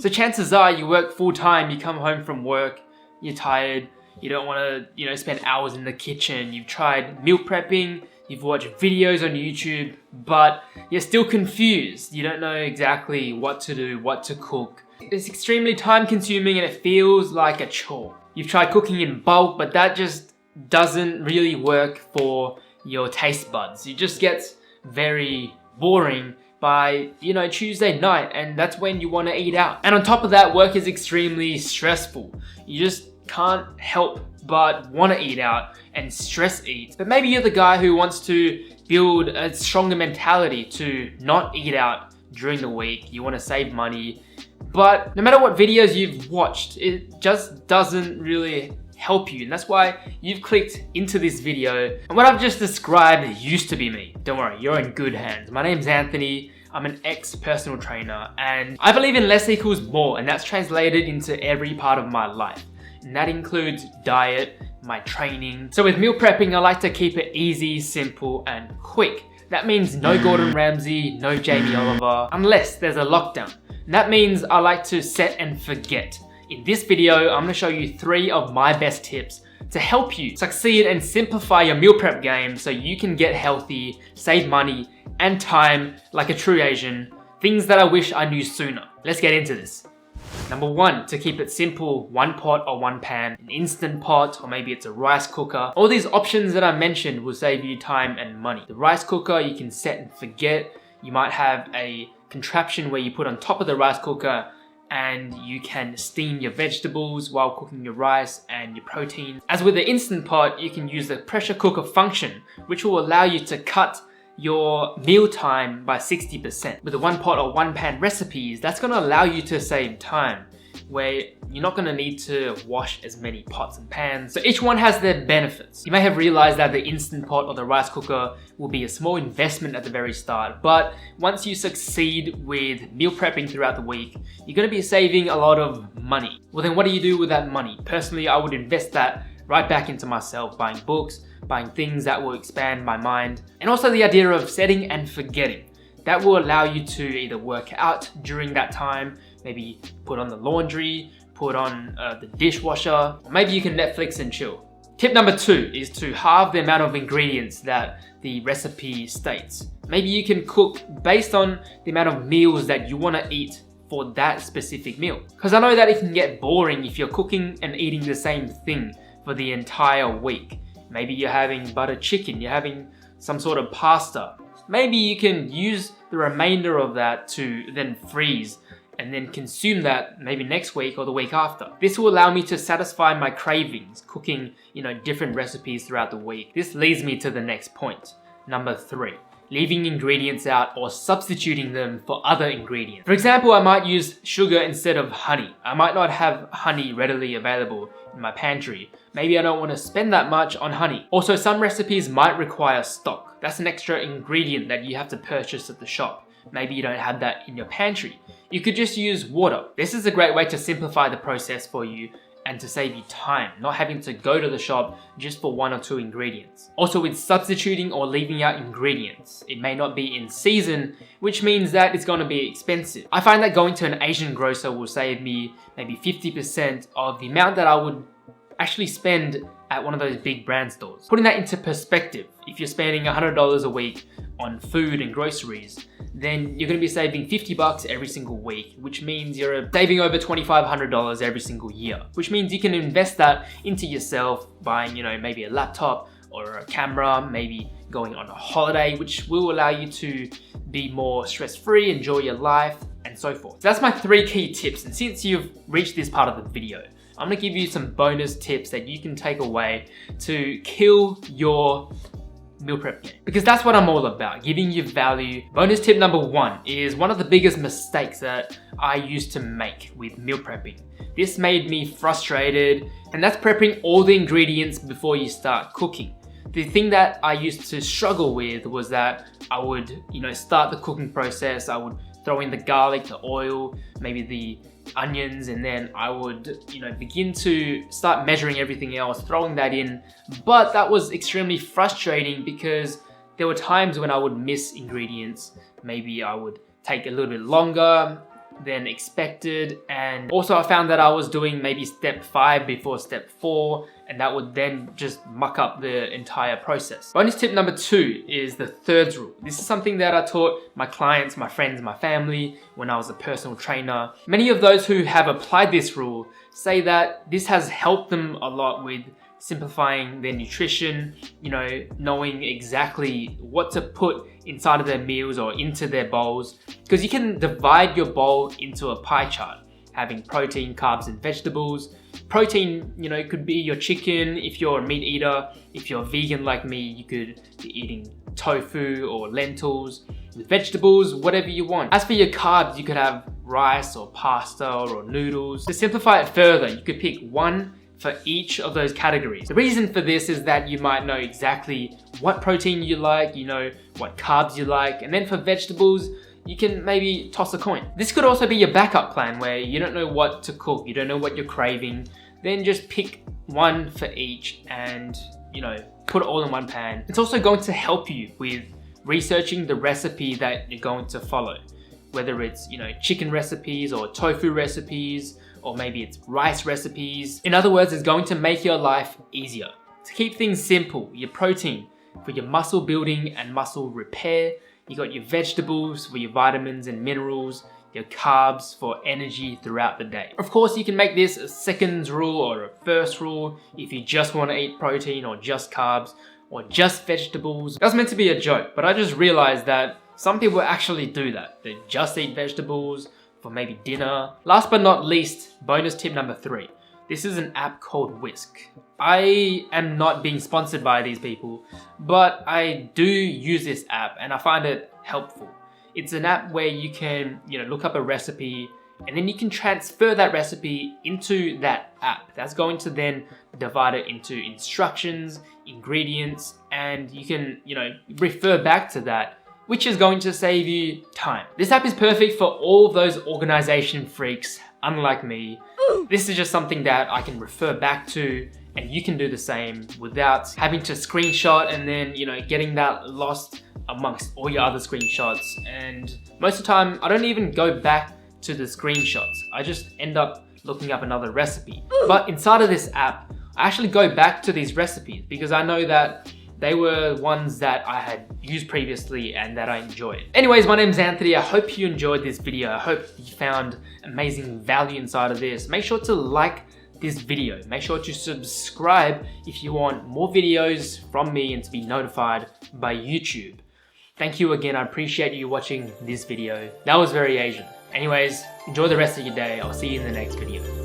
So chances are you work full time, you come home from work, you're tired, you don't want to, spend hours in the kitchen. You've tried meal prepping, you've watched videos on YouTube, but you're still confused. You don't know exactly what to do, what to cook. It's extremely time consuming and it feels like a chore. You've tried cooking in bulk, but that just doesn't really work for your taste buds. It just gets very boring by, Tuesday night, and that's when you want to eat out. And on top of that, work is extremely stressful. You just can't help but want to eat out and stress eat. But maybe you're the guy who wants to build a stronger mentality to not eat out during the week. You want to save money. But no matter what videos you've watched, it just doesn't really help you. And that's why you've clicked into this video. And what I've just described used to be me. Don't worry, you're in good hands. My name's Anthony. I'm an ex-personal trainer and I believe in less equals more, and that's translated into every part of my life. And that includes diet, my training. So with meal prepping, I like to keep it easy, simple, and quick. That means no Gordon Ramsay, no Jamie Oliver, unless there's a lockdown. And that means I like to set and forget. In this video, I'm gonna show you 3 of my best tips to help you succeed and simplify your meal prep game so you can get healthy, save money, and time like a true Asian. Things that I wish I knew sooner. Let's get into this. Number 1, to keep it simple, 1 pot or 1 pan, an instant pot, or maybe it's a rice cooker. All these options that I mentioned will save you time and money. The rice cooker, you can set and forget. You might have a contraption where you put on top of the rice cooker and you can steam your vegetables while cooking your rice and your protein. As with the instant pot, you can use the pressure cooker function, which will allow you to cut your meal time by 60%. With the 1 pot or 1 pan recipes, that's gonna allow you to save time, where you're not gonna need to wash as many pots and pans. So each one has their benefits. You may have realized that the instant pot or the rice cooker will be a small investment at the very start, but once you succeed with meal prepping throughout the week, you're gonna be saving a lot of money. Well then what do you do with that money? Personally, I would invest that right back into myself, buying books, buying things that will expand my mind, and also the idea of setting and forgetting. That will allow you to either work out during that time, maybe put on the laundry, put on the dishwasher, or maybe you can Netflix and chill. Tip number 2 is to halve the amount of ingredients that the recipe states. Maybe you can cook based on the amount of meals that you want to eat for that specific meal. Because I know that it can get boring if you're cooking and eating the same thing for the entire week. Maybe you're having butter chicken, you're having some sort of pasta. Maybe you can use the remainder of that to then freeze and then consume that maybe next week or the week after. This will allow me to satisfy my cravings, cooking, different recipes throughout the week. This leads me to the next point, number 3. Leaving ingredients out or substituting them for other ingredients. For example, I might use sugar instead of honey. I might not have honey readily available in my pantry. Maybe I don't want to spend that much on honey. Also, some recipes might require stock. That's an extra ingredient that you have to purchase at the shop. Maybe you don't have that in your pantry. You could just use water. This is a great way to simplify the process for you and to save you time, not having to go to the shop just for 1 or 2 ingredients. Also with substituting or leaving out ingredients, it may not be in season, which means that it's gonna be expensive. I find that going to an Asian grocer will save me maybe 50% of the amount that I would actually spend at one of those big brand stores. Putting that into perspective, if you're spending $100 a week on food and groceries, then you're gonna be saving $50 every single week, which means you're saving over $2,500 every single year, which means you can invest that into yourself, buying, maybe a laptop or a camera, maybe going on a holiday, which will allow you to be more stress-free, enjoy your life, and so forth. So that's my 3 key tips. And since you've reached this part of the video, I'm gonna give you some bonus tips that you can take away to kill your meal prep game. Because that's what I'm all about, giving you value. Bonus tip number 1 is one of the biggest mistakes that I used to make with meal prepping. This made me frustrated, and that's prepping all the ingredients before you start cooking. The thing that I used to struggle with was that I would, start the cooking process, I would throw in the garlic, the oil, maybe the onions, and then I would, begin to start measuring everything else, throwing that in. But that was extremely frustrating because there were times when I would miss ingredients. Maybe I would take a little bit longer, than expected, and also I found that I was doing maybe step 5 before step 4, and that would then just muck up the entire process. Bonus tip number 2 is the thirds rule. This is something that I taught my clients, my friends, my family when I was a personal trainer. Many of those who have applied this rule say that this has helped them a lot with simplifying their nutrition, knowing exactly what to put inside of their meals or into their bowls, because you can divide your bowl into a pie chart, having protein, carbs, and vegetables. Protein, could be your chicken if you're a meat eater. If you're vegan like me, you could be eating tofu or lentils. With vegetables, whatever you want. As for your carbs, you could have rice or pasta or noodles. To simplify it further, you could pick one for each of those categories. The reason for this is that you might know exactly what protein you like, what carbs you like, and then for vegetables, you can maybe toss a coin. This could also be your backup plan where you don't know what to cook, you don't know what you're craving, then just pick one for each and, put it all in one pan. It's also going to help you with researching the recipe that you're going to follow, whether it's, chicken recipes or tofu recipes, or maybe it's rice recipes. In other words, it's going to make your life easier. To keep things simple, your protein for your muscle building and muscle repair, you got your vegetables for your vitamins and minerals, your carbs for energy throughout the day. Of course, you can make this a seconds rule or a first rule if you just want to eat protein or just carbs or just vegetables. That was meant to be a joke, but I just realized that some people actually do that. They just eat vegetables for maybe dinner. Last but not least, bonus tip number 3. This is an app called Whisk. I am not being sponsored by these people, but I do use this app and I find it helpful. It's an app where you can, look up a recipe and then you can transfer that recipe into that app. That's going to then divide it into instructions, ingredients, and you can, refer back to that, which is going to save you time. This app is perfect for all those organization freaks, unlike me. This is just something that I can refer back to, and you can do the same without having to screenshot and then, getting that lost amongst all your other screenshots. And most of the time, I don't even go back to the screenshots. I just end up looking up another recipe. But inside of this app, I actually go back to these recipes because I know that they were ones that I had used previously and that I enjoyed. Anyways, my name is Anthony. I hope you enjoyed this video. I hope you found amazing value inside of this. Make sure to like this video. Make sure to subscribe if you want more videos from me and to be notified by YouTube. Thank you again. I appreciate you watching this video. That was very Asian. Anyways, enjoy the rest of your day. I'll see you in the next video.